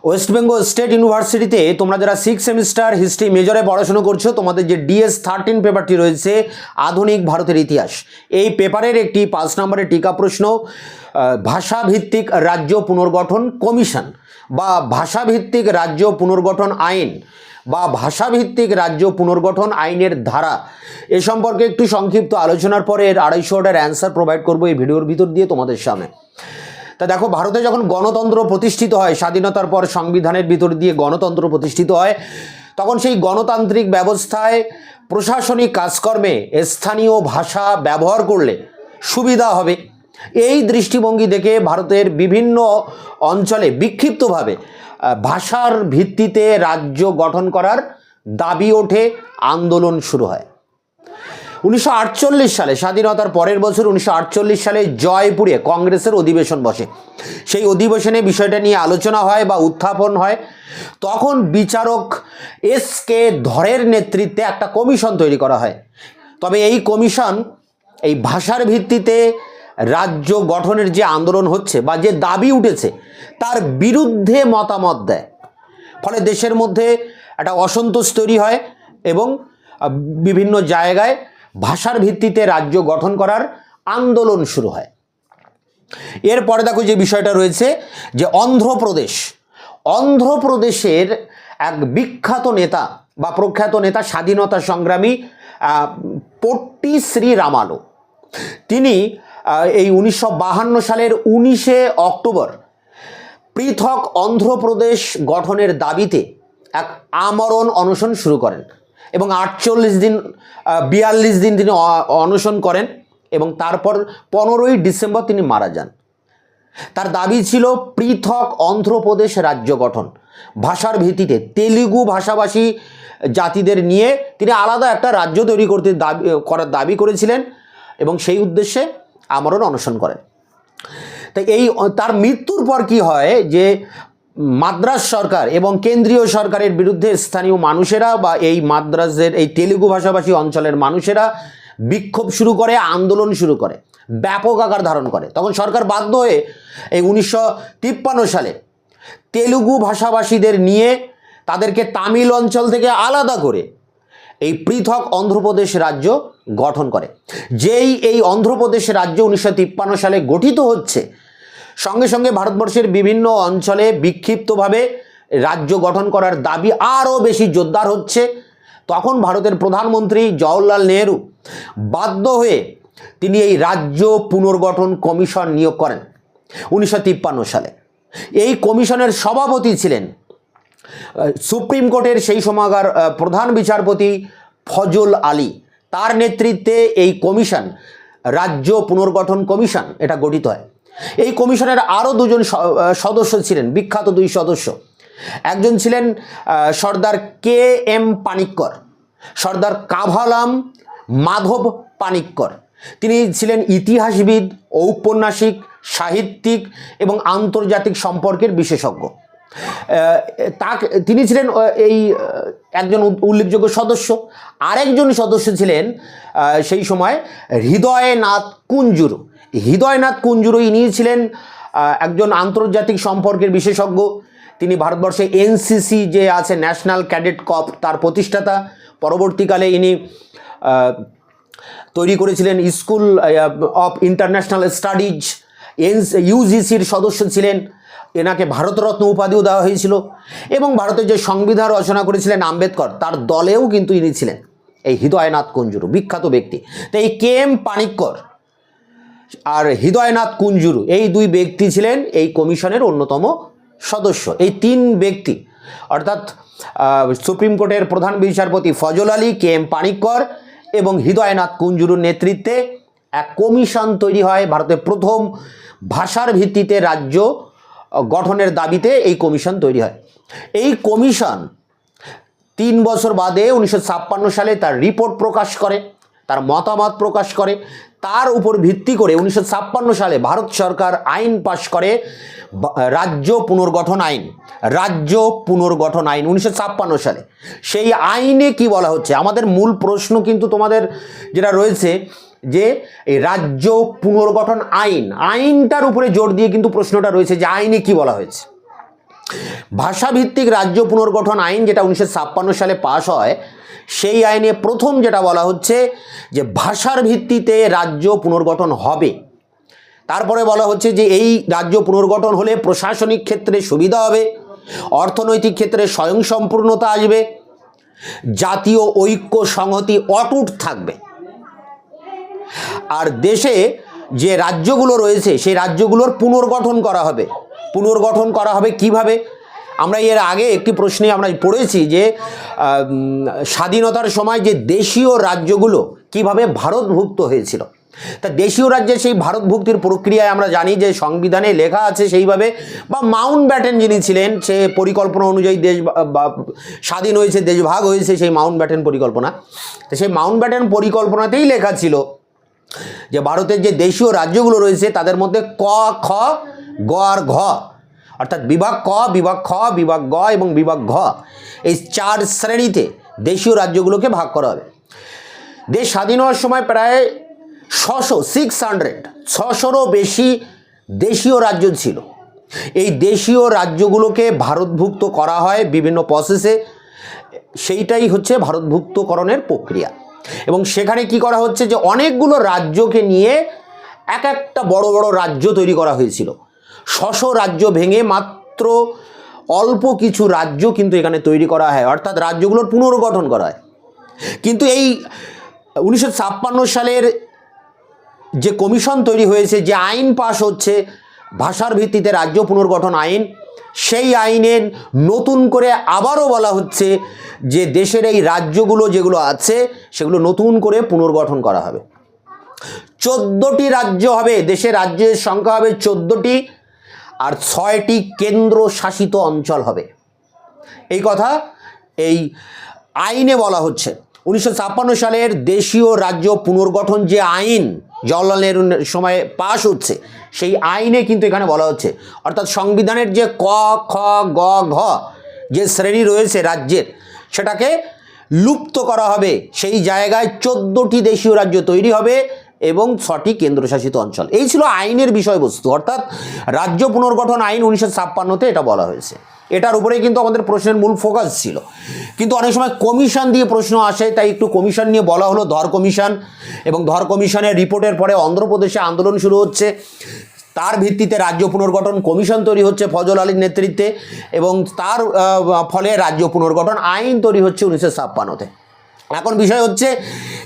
West Bengal state ইউনিভার্সিটিতে তোমরা যারা 6 সেমিস্টার হিস্ট্রি মেজরে পড়াশোনা করছো, তোমাদের যে DS-13 পেপারটি রয়েছে আধুনিক ভারতের ইতিহাস, এই পেপারের একটি 5 নম্বরের টিকা প্রশ্ন ভাষাভিত্তিক রাজ্য পুনর্গঠন কমিশন বা ভাষাভিত্তিক রাজ্য পুনর্গঠন আইন বা ভাষাভিত্তিক রাজ্য পুনর্গঠন আইনের ধারা এ সম্পর্কে একটু সংক্ষিপ্ত আলোচনার পরে এর 250টার অ্যান্সার প্রোভাইড করবো এই ভিডিওর ভিতর দিয়ে তোমাদের সামনে। তা দেখো, ভারতে যখন গণতন্ত্র প্রতিষ্ঠিত হয়, স্বাধীনতার পর সংবিধানের ভিতর দিয়ে গণতন্ত্র প্রতিষ্ঠিত হয়, তখন সেই গণতান্ত্রিক ব্যবস্থায় প্রশাসনিক কাজকর্মে স্থানীয় ভাষা ব্যবহার করলে সুবিধা হবে, এই দৃষ্টিভঙ্গি দেখে ভারতের বিভিন্ন অঞ্চলে বিক্ষিপ্তভাবে ভাষার ভিত্তিতে রাজ্য গঠন করার দাবি ওঠে, আন্দোলন শুরু হয়। 1948 সালে, স্বাধীনতার পরের বছর 1948 সালে জয়পুরে কংগ্রেসের অধিবেশন বসে। সেই অধিবেশনে বিষয়টা নিয়ে আলোচনা হয় বা উত্থাপন হয়। তখন বিচারক SK ধরের নেতৃত্বে একটা কমিশন তৈরি করা হয়। তবে এই কমিশন এই ভাষার ভিত্তিতে রাজ্য গঠনের যে আন্দোলন হচ্ছে বা যে দাবি উঠেছে তার বিরুদ্ধে মতামত দেয়। ফলে দেশের মধ্যে একটা অসন্তোষ তৈরি হয় এবং বিভিন্ন জায়গায় ভাষার ভিত্তিতে রাজ্য গঠন করার আন্দোলন শুরু হয়। এরপরে দেখো যে বিষয়টা রয়েছে যে অন্ধ্রপ্রদেশের এক বিখ্যাত নেতা বা প্রখ্যাত নেতা, স্বাধীনতা সংগ্রামী পট্টি শ্রীরামালু, তিনি এই 1952 সালের 19শে অক্টোবর পৃথক অন্ধ্রপ্রদেশ গঠনের দাবিতে এক আমরণ অনশন শুরু করেন এবং 42 দিন তিনি অনশন করেন এবং তারপর 15ই ডিসেম্বর তিনি মারা যান। তার দাবি ছিল পৃথক অন্ধ্রপ্রদেশ রাজ্য গঠন, ভাষার ভিত্তিতে তেলুগু ভাষাভাষী জাতিদের নিয়ে তিনি আলাদা একটা রাজ্য তৈরি করার দাবি করেছিলেন এবং সেই উদ্দেশ্যে আমরণ অনশন করেন। তাই তার মৃত্যুর পর কি হয় যে মাদ্রাজ সরকার এবং কেন্দ্রীয় সরকারের বিরুদ্ধে স্থানীয় মানুষেরা বা এই মাদ্রাজের এই তেলুগু ভাষাভাষী অঞ্চলের মানুষেরা বিক্ষোভ শুরু করে, আন্দোলন শুরু করে, ব্যাপক আকার ধারণ করে। তখন সরকার বাধ্য হয়ে এই 1953 সালে তেলুগু ভাষাভাষীদের নিয়ে তাদেরকে তামিল অঞ্চল থেকে আলাদা করে এই পৃথক অন্ধ্রপ্রদেশ রাজ্য গঠন করে। যেই এই অন্ধ্রপ্রদেশ রাজ্য 1953 সালে গঠিত হচ্ছে, সঙ্গে সঙ্গে ভারতবর্ষের বিভিন্ন অঞ্চলে বিক্ষিপ্তভাবে রাজ্য গঠন করার দাবি আরও বেশি জোরদার হচ্ছে। তখন ভারতের প্রধানমন্ত্রী জওহরলাল নেহরু বাধ্য হয়ে তিনি এই রাজ্য পুনর্গঠন কমিশন নিয়োগ করেন 1953 সালে। এই কমিশনের সভাপতি ছিলেন সুপ্রিম কোর্টের সেই সময়কার প্রধান বিচারপতি ফজল আলী। তার নেতৃত্বে এই কমিশন, রাজ্য পুনর্গঠন কমিশন, এটা গঠিত হয়। এই কমিশনের আরও দুজন সদস্য ছিলেন, বিখ্যাত দুই সদস্য। একজন ছিলেন সর্দার KM পানিক্কর, সর্দার কাভালাম মাধব পানিক্কর। তিনি ছিলেন ইতিহাসবিদ, ঔপন্যাসিক, সাহিত্যিক এবং আন্তর্জাতিক সম্পর্কের বিশেষজ্ঞ। তিনি ছিলেন এই একজন উল্লেখযোগ্য সদস্য। আরেকজন সদস্য ছিলেন সেই সময় হৃদয়নাথ কুঞ্জুরু। ইনি ছিলেন একজন আন্তর্জাতিক সম্পর্কের বিশেষজ্ঞ। তিনি ভারতবর্ষে NCC যে আছে, ন্যাশনাল ক্যাডেট কর্পস, তার প্রতিষ্ঠাতা। পরবর্তীকালে ইনি তৈরি করেছিলেন স্কুল অফ ইন্টারন্যাশনাল স্টাডিজ, UGCর সদস্য ছিলেন। এনাকে ভারতরত্ন উপাধিও দেওয়া হয়েছিল এবং ভারতের যে সংবিধান রচনা করেছিলেন আম্বেদকর, তার দলেও কিন্তু ইনি ছিলেন, এই হৃদয়নাথ কুঞ্জুরু, বিখ্যাত ব্যক্তি। তো এই KM পানিক্কর আর হৃদয়নাথ কুঞ্জুরু, এই দুই ব্যক্তি ছিলেন এই কমিশনের অন্যতম সদস্য। এই তিন ব্যক্তি অর্থাৎ সুপ্রিম কোর্টের প্রধান বিচারপতি ফজল আলী, KM পানিক্কর এবং হৃদয়নাথ কুঞ্জুরুর নেতৃত্বে এক কমিশন তৈরি হয়। ভারতের প্রথম ভাষার ভিত্তিতে রাজ্য গঠনের দাবিতে এই কমিশন তৈরি হয়। এই কমিশন 3 বছর বাদে 1956 সালে তার রিপোর্ট প্রকাশ করে, তার মতামত প্রকাশ করে। তার উপর ভিত্তি করে 1956 সালে ভারত সরকার আইন পাশ করে, রাজ্য পুনর্গঠন আইন 1956 সালে। সেই আইনে কি বলা হচ্ছে? আমাদের মূল প্রশ্ন কিন্তু তোমাদের যেটা রয়েছে যে এই রাজ্য পুনর্গঠন আইনটার উপরে জোর দিয়ে কিন্তু প্রশ্নটা রয়েছে যে আইনে কি বলা হয়েছে। ভাষাভিত্তিক রাজ্য পুনর্গঠন আইন যেটা 1956 সালে পাশ হয়, সেই আইনে প্রথম যেটা বলা হচ্ছে যে ভাষার ভিত্তিতে রাজ্য পুনর্গঠন হবে। তারপরে বলা হচ্ছে যে এই রাজ্য পুনর্গঠন হলে প্রশাসনিক ক্ষেত্রে সুবিধা হবে, অর্থনৈতিক ক্ষেত্রে স্বয়ংসম্পূর্ণতা আসবে, জাতীয় ঐক্য সংহতি অটুট থাকবে। আর দেশে যে রাজ্যগুলো রয়েছে সেই রাজ্যগুলোর পুনর্গঠন করা হবে। পুনর্গঠন করা হবে কিভাবে? আমরা এর আগে একটি প্রশ্নে আমরা পড়েছি যে স্বাধীনতার সময় যে দেশীয় রাজ্যগুলো কিভাবে ভারতভুক্ত হয়েছিল। তা দেশীয় রাজ্যের সেই ভারতভুক্তির প্রক্রিয়ায় আমরা জানি যে সংবিধানে লেখা আছে সেইভাবে, বা মাউন্ট ব্যাটেন যিনি ছিলেন সে পরিকল্পনা অনুযায়ী দেশ স্বাধীন হয়েছে, দেশ ভাগ হয়েছে, সেই মাউন্ট ব্যাটেন পরিকল্পনা। তো সেই মাউন্ট ব্যাটেন পরিকল্পনাতেই লেখা ছিল যে ভারতের যে দেশীয় রাজ্যগুলো রয়েছে তাদের মধ্যে ক, খ, গ আর ঘ, অর্থাৎ বিভাগ ক, বিভাগ খ, বিভাগ গ এবং বিভাগ ঘ, এই 4 শ্রেণীতে দেশীয় রাজ্যগুলোকে ভাগ করা হবে। দেশ স্বাধীন হওয়ার সময় প্রায় 600-600রও বেশি দেশীয় রাজ্য ছিল। এই দেশীয় রাজ্যগুলোকে ভারতভুক্ত করা হয় বিভিন্ন প্রসেসে, সেইটাই হচ্ছে ভারতভুক্তকরণের প্রক্রিয়া। এবং সেখানে কি করা হচ্ছে যে অনেকগুলো রাজ্যকে নিয়ে একটা বড় বড় রাজ্য তৈরি করা হয়েছিল। 600 রাজ্য ভেঙে মাত্র অল্প কিছু রাজ্য কিন্তু এখানে তৈরি করা হয়, অর্থাৎ রাজ্যগুলোর পুনর্গঠন করা হয়। কিন্তু এই 1956 সালের যে কমিশন তৈরি হয়েছে, যে আইন পাশ হচ্ছে ভাষার ভিত্তিতে রাজ্য পুনর্গঠন আইন, সেই আইনে নতুন করে আবারও বলা হচ্ছে যে দেশের এই রাজ্যগুলো যেগুলো আছে সেগুলো নতুন করে পুনর্গঠন করা হবে। 14টি রাজ্য হবে, দেশের রাজ্যের সংখ্যা হবে 14টি, আর 6টি কেন্দ্র শাসিত অঞ্চল হবে। এই কথা এই আইনে বলা হচ্ছে। 1956 সালের দেশীয় রাজ্য পুনর্গঠন যে আইন জওহরলাল নেহরুর সময় পাশ হচ্ছে, সেই আইনে কিন্তু এখানে বলা হচ্ছে, অর্থাৎ সংবিধানের যে ক, খ, গ, ঘ যে শ্রেণী রয়েছে রাজ্যের, সেটাকে লুপ্ত করা হবে। সেই জায়গায় 14টি দেশীয় রাজ্য তৈরি হবে এবং 6টি কেন্দ্রশাসিত অঞ্চল। এই ছিল আইনের বিষয়বস্তু, অর্থাৎ রাজ্য পুনর্গঠন আইন 1956-তে এটা বলা হয়েছে। এটার উপরেই কিন্তু আমাদের প্রশ্নের মূল ফোকাস ছিল। কিন্তু অনেক সময় কমিশন দিয়ে প্রশ্ন আসে, তাই একটু কমিশন নিয়ে বলা হলো। ধর কমিশন, এবং ধর কমিশনের রিপোর্টের পরে অন্ধ্রপ্রদেশে আন্দোলন শুরু হচ্ছে, তার ভিত্তিতে রাজ্য পুনর্গঠন কমিশন তৈরি হচ্ছে ফজল আলীর নেতৃত্বে, এবং তার ফলে রাজ্য পুনর্গঠন আইন তৈরি হচ্ছে 1956-তে। এখন বিষয় হচ্ছে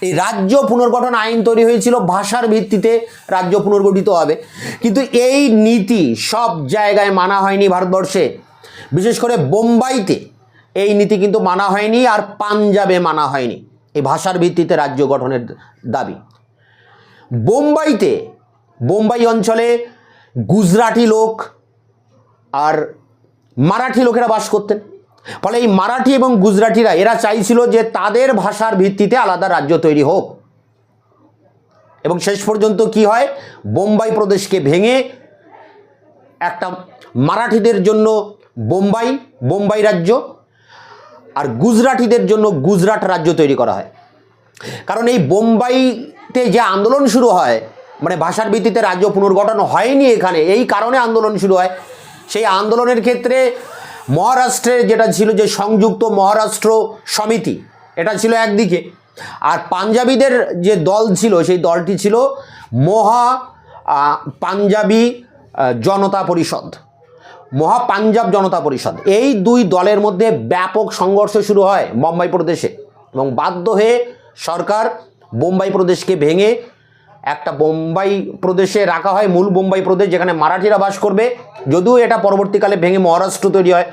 এই রাজ্য পুনর্গঠন আইন তৈরি হয়েছিল ভাষার ভিত্তিতে রাজ্য পুনর্গঠিত হবে, কিন্তু এই নীতি সব জায়গায় মানা হয়নি ভারতবর্ষে। বিশেষ করে বোম্বাইতে এই নীতি কিন্তু মানা হয়নি, আর পাঞ্জাবে মানা হয়নি এই ভাষার ভিত্তিতে রাজ্য গঠনের দাবি। বোম্বাই অঞ্চলে গুজরাটি লোক আর মারাঠি লোকেরা বাস করতেন। ফলে এই মারাঠি এবং গুজরাটিরা এরা চাইছিল যে তাদের ভাষার ভিত্তিতে আলাদা রাজ্য তৈরি হোক। এবং শেষ পর্যন্ত কি হয়, বোম্বাই প্রদেশকে ভেঙে একটা মারাঠিদের জন্য বোম্বাই রাজ্য, আর গুজরাটিদের জন্য গুজরাট রাজ্য তৈরি করা হয়। কারণ এই বোম্বাইতে যে আন্দোলন শুরু হয়, মানে ভাষার ভিত্তিতে রাজ্য পুনর্গঠন হয়নি এখানে, এই কারণে আন্দোলন শুরু হয়। সেই আন্দোলনের ক্ষেত্রে মহারাষ্ট্রের যেটা ছিল যে সংযুক্ত মহারাষ্ট্র সমিতি, এটা ছিল একদিকে, আর পাঞ্জাবিদের যে দল ছিল সেই দলটি ছিল পাঞ্জাব জনতা পরিষদ। এই দুই দলের মধ্যে ব্যাপক সংঘর্ষ শুরু হয় বোম্বাই প্রদেশে, এবং বাধ্য হয়ে সরকার বোম্বাই প্রদেশকে ভেঙে একটা বোম্বাই প্রদেশে রাখা হয়, মূল বোম্বাই প্রদেশ যেখানে মারাঠিরা বাস করবে, যদিও এটা পরবর্তীকালে ভেঙে মহারাষ্ট্র তৈরি হয়।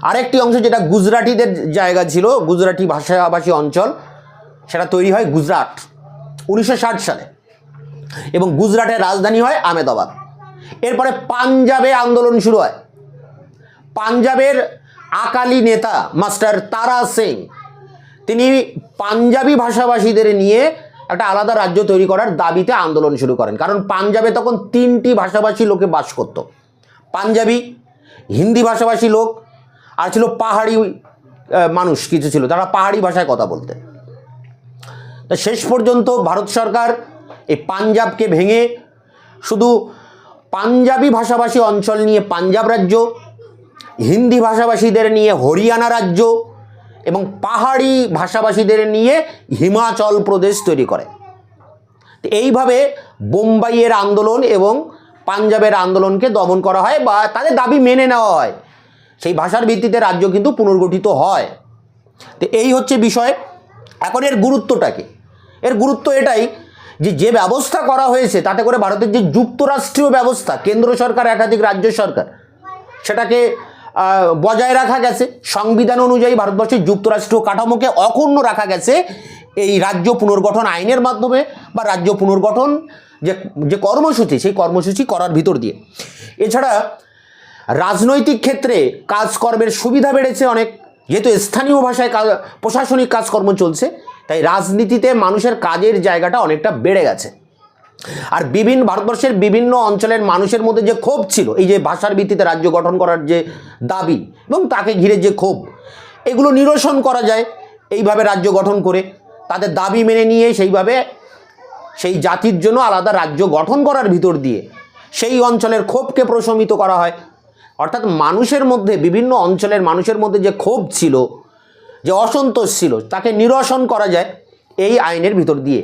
আরেকটি অংশ যেটা গুজরাটিদের জায়গা ছিল, গুজরাটি ভাষাভাষী অঞ্চল, সেটা তৈরি হয় গুজরাট 1960 সালে, এবং গুজরাটের রাজধানী হয় আহমেদাবাদ। এরপরে পাঞ্জাবে আন্দোলন শুরু হয়। পাঞ্জাবের আকালি নেতা মাস্টার তারা সিং, তিনি পাঞ্জাবি ভাষাভাষীদের নিয়ে একটা আলাদা রাজ্য তৈরি করার দাবিতে আন্দোলন শুরু করেন। কারণ পাঞ্জাবে তখন 3টি ভাষাভাষী লোকে বাস করত, পাঞ্জাবি, হিন্দি ভাষাভাষী লোক, আর ছিল পাহাড়ি মানুষ কিছু ছিল, তারা পাহাড়ি ভাষায় কথা বলতেন। তা শেষ পর্যন্ত ভারত সরকার এই পাঞ্জাবকে ভেঙে শুধু পাঞ্জাবি ভাষাভাষী অঞ্চল নিয়ে পাঞ্জাব রাজ্য, হিন্দি ভাষাভাষীদের নিয়ে হরিয়ানা রাজ্য এবং পাহাড়ি ভাষাভাষীদের নিয়ে হিমাচল প্রদেশ তৈরি করে। এইভাবে বোম্বাইয়ের আন্দোলন এবং পাঞ্জাবের আন্দোলনকে দমন করা হয় বা তাদের দাবি মেনে নেওয়া হয়, সেই ভাষার ভিত্তিতে রাজ্য কিন্তু পুনর্গঠিত হয়। তো এই হচ্ছে বিষয়। এখন এর গুরুত্বটা কি? এর গুরুত্ব এটাই যে ব্যবস্থা করা হয়েছে তাতে করে ভারতের যে যুক্তরাষ্ট্রীয় ব্যবস্থা, কেন্দ্র সরকার একাধিক রাজ্য সরকার, সেটাকে বজায় রাখা গেছে। সংবিধান অনুযায়ী ভারতবর্ষের যুক্তরাষ্ট্রীয় কাঠামোকে অক্ষুণ্ণ রাখা গেছে এই রাজ্য পুনর্গঠন আইনের মাধ্যমে বা রাজ্য পুনর্গঠন যে কর্মসূচি, সেই কর্মসূচি করার ভিতর দিয়ে। এছাড়া রাজনৈতিক ক্ষেত্রে কাজকর্মের সুবিধা বেড়েছে অনেক, যেহেতু স্থানীয় ভাষায় প্রশাসনিক কাজকর্ম চলছে, তাই রাজনীতিতে মানুষের কাজের জায়গাটা অনেকটা বেড়ে গেছে। আর ভারতবর্ষের বিভিন্ন অঞ্চলের মানুষের মধ্যে যে ক্ষোভ ছিল, এই যে ভাষার ভিত্তিতে রাজ্য গঠন করার যে দাবি এবং তাকে ঘিরে যে ক্ষোভ, এগুলো নিরসন করা যায় এইভাবে রাজ্য গঠন করে, তাদের দাবি মেনে নিয়ে সেইভাবে সেই জাতির জন্য আলাদা রাজ্য গঠন করার ভিতর দিয়ে সেই অঞ্চলের ক্ষোভকে প্রশমিত করা হয়। অর্থাৎ মানুষের মধ্যে, বিভিন্ন অঞ্চলের মানুষের মধ্যে যে ক্ষোভ ছিল, যে অসন্তোষ ছিল, তাকে নিরসন করা যায় এই আইনের ভিতর দিয়ে।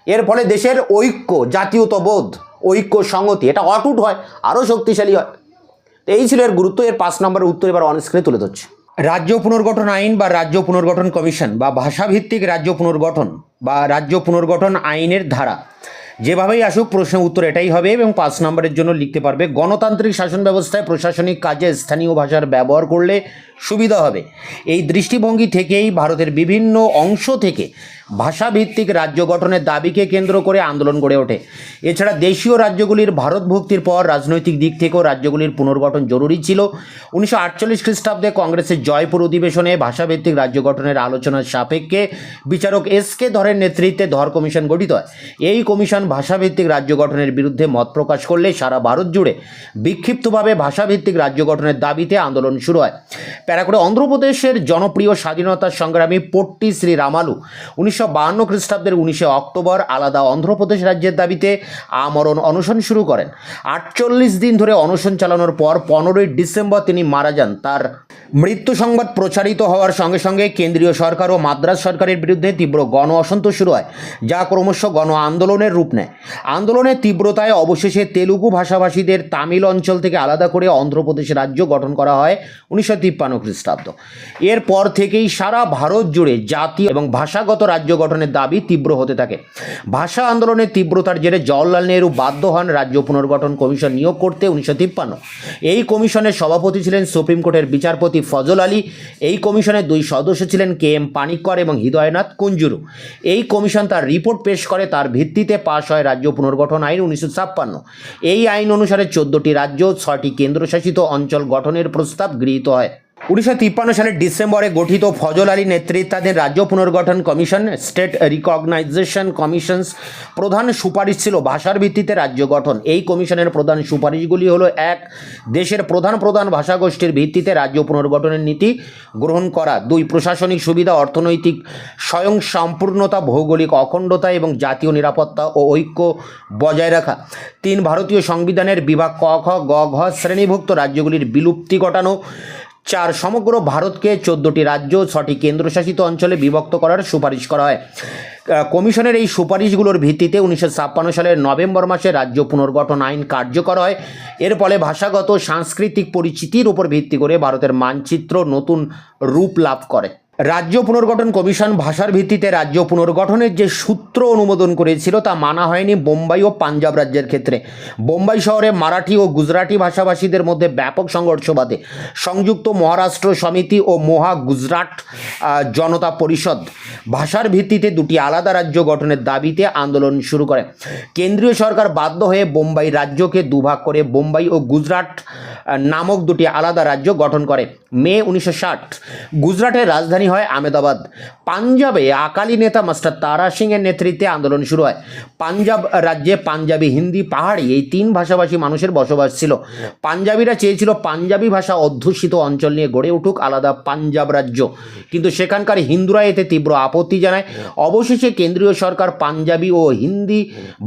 এর ফলে দেশের ঐক্য, জাতীয়তাবোধ, ঐক্য, সংহতি এটা অটুট হয়, আরও শক্তিশালী হয়। তো এই ছিল এর গুরুত্ব। এর 5 নম্বরের উত্তর এবার অন স্ক্রিনে তুলে ধরছি। রাজ্য পুনর্গঠন আইন বা রাজ্য পুনর্গঠন কমিশন বা ভাষাভিত্তিক রাজ্য পুনর্গঠন বা রাজ্য পুনর্গঠন আইনের ধারা যেভাবেই আসুক প্রশ্নের উত্তর এটাই হবে এবং 5 নম্বরের জন্য লিখতে পারবে গণতান্ত্রিক শাসন ব্যবস্থায় প্রশাসনিক কাজে স্থানীয় ভাষার ব্যবহার করলে সুবিধা হবে। এই দৃষ্টিভঙ্গি থেকেই ভারতের বিভিন্ন অংশ থেকে ভাষাভিত্তিক রাজ্য গঠনের দাবিকে কেন্দ্র করে আন্দোলন গড়ে ওঠে। এছাড়া দেশীয় রাজ্যগুলির ভারতভুক্তির পর রাজনৈতিক দিক থেকেও রাজ্যগুলির পুনর্গঠন জরুরি ছিল। 1948 খ্রিস্টাব্দে কংগ্রেসের জয়পুর অধিবেশনে ভাষাভিত্তিক রাজ্য গঠনের আলোচনার সাপেক্ষে বিচারক এস.কে ধরের নেতৃত্বে ধর কমিশন গঠিত হয়। এই কমিশন ভাষাভিত্তিক রাজ্য গঠনের বিরুদ্ধে মত প্রকাশ করলে সারা ভারত জুড়ে বিক্ষিপ্তভাবে ভাষাভিত্তিক রাজ্য গঠনের দাবিতে আন্দোলন শুরু হয়। প্যারা করে অন্ধ্রপ্রদেশের জনপ্রিয় স্বাধীনতা সংগ্রামী পট্টি শ্রী রামালু 1952 খ্রিস্টাব্দের 19 অক্টোবর আলাদা অন্ধ্রপ্রদেশ রাজ্যের দাবিতে আমরণ অনশন শুরু করেন। 48 দিন ধরে অনশন চালানোর পর 15ই ডিসেম্বর তিনি মারা যান। তার মৃত্যু সংবাদ প্রচারিত হওয়ার সঙ্গে সঙ্গে কেন্দ্রীয় সরকার ও মাদ্রাজ সরকারের বিরুদ্ধে তীব্র গণ অসন্তোষ শুরু হয়, যা ক্রমশ গণ আন্দোলনের রূপ নেয়। আন্দোলনের তীব্রতায় অবশেষে তেলুগু ভাষাভাষীদের তামিল অঞ্চল থেকে আলাদা করে অন্ধ্রপ্রদেশ রাজ্য গঠন করা হয় 1953 খ্রিস্টাব্দ। এরপর থেকেই সারা ভারত জুড়ে জাতীয় এবং ভাষাগত রাজ্য গঠনের দাবি তীব্র হতে থাকে। ভাষা আন্দোলনের তীব্রতার জেরে জওহরলাল নেহরু বাধ্য হন রাজ্য পুনর্গঠন কমিশন নিয়োগ করতে 1953। এই কমিশনের সভাপতি ছিলেন সুপ্রিম কোর্টের বিচারপতি ফজল আলী। এই কমিশনের 2 সদস্য ছিলেন কে.এম. পানিক্কর এবং হৃদয়নাথ কুঞ্জুরু। এই কমিশন তার রিপোর্ট পেশ করে, তার ভিত্তিতে পাশ হয় রাজ্য পুনর্গঠন আইন 1956। এই আইন অনুসারে 14টি রাজ্য, 6টি কেন্দ্রশাসিত অঞ্চল গঠনের প্রস্তাব গৃহীত হয়। 1953 সালের ডিসেম্বরে গঠিত ফজল আলী নেতৃত্বাধীন রাজ্য পুনর্গঠন কমিশন, স্টেট রিকগনাইজেশন কমিশনস প্রধান সুপারিশ ছিল ভাষার ভিত্তিতে রাজ্য গঠন। এই কমিশনের প্রধান সুপারিশগুলি হলো: 1. দেশের প্রধান ভাষাগোষ্ঠীর ভিত্তিতে রাজ্য পুনর্গঠনের নীতি গ্রহণ করা। 2. প্রশাসনিক সুবিধা, অর্থনৈতিক স্বয়ংসম্পূর্ণতা, ভৌগোলিক অখণ্ডতা এবং জাতীয় নিরাপত্তা ও ঐক্য বজায় রাখা। 3. ভারতীয় সংবিধানের বিভাগ ক, খ, গ, ঘ শ্রেণীভুক্ত রাজ্যগুলির বিলুপ্তি ঘটানো। 4. সমগ্র ভারতকে 14টি রাজ্য, 6টি কেন্দ্রশাসিত অঞ্চলে বিভক্ত করার সুপারিশ করা হয়। কমিশনের এই সুপারিশগুলোর ভিত্তিতে 1956 সালের নভেম্বর মাসে রাজ্য পুনর্গঠন আইন কার্যকর হয়। এর ফলে ভাষাগত সাংস্কৃতিক পরিচিতির উপর ভিত্তি করে ভারতের মানচিত্র নতুন রূপ লাভ করে। রাজ্য পুনর্গঠন কমিশন ভাষার ভিত্তিতে রাজ্য পুনর্গঠনের যে সূত্র অনুমোদন করেছিল তা মানা হয়নি বোম্বাই ও পাঞ্জাব রাজ্যের ক্ষেত্রে। বোম্বাই শহরে মারাঠি ও গুজরাটি ভাষাভাষীদের মধ্যে ব্যাপক সংঘর্ষ বাধে। সংযুক্ত মহারাষ্ট্র সমিতি ও মহা গুজরাট জনতা পরিষদ ভাষার ভিত্তিতে 2টি আলাদা রাজ্য গঠনের দাবিতে আন্দোলন শুরু করে। কেন্দ্রীয় সরকার বাধ্য হয়ে বোম্বাই রাজ্যকে দুভাগ করে বোম্বাই ও গুজরাট নামক 2টি আলাদা রাজ্য গঠন করে। মে 1960 গুজরাটের রাজধানী রাজধানী হয় আহমেদাবাদ। পাঞ্জাবে আকালি নেতা মাস্টার তারা সিংয়ের নেতৃত্বে আন্দোলন শুরু হয়। পাঞ্জাব রাজ্যে পাঞ্জাবি, হিন্দি, পাহাড়ি এই 3 ভাষাভাষী মানুষের বসবাস ছিল। পাঞ্জাবিরা চেয়েছিল পাঞ্জাবি ভাষা অধ্যুষিত অঞ্চল নিয়ে গড়ে উঠুক আলাদা পাঞ্জাব রাজ্য, কিন্তু সেখানকার হিন্দুরা এতে তীব্র আপত্তি জানায়। অবশেষে কেন্দ্রীয় সরকার পাঞ্জাবি ও হিন্দি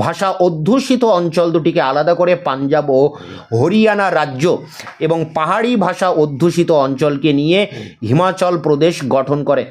ভাষা অধ্যুষিত অঞ্চল দুটিকে আলাদা করে পাঞ্জাব ও হরিয়ানা রাজ্য এবং পাহাড়ি ভাষা অধ্যুষিত অঞ্চলকে নিয়ে হিমাচল প্রদেশ গঠন করে।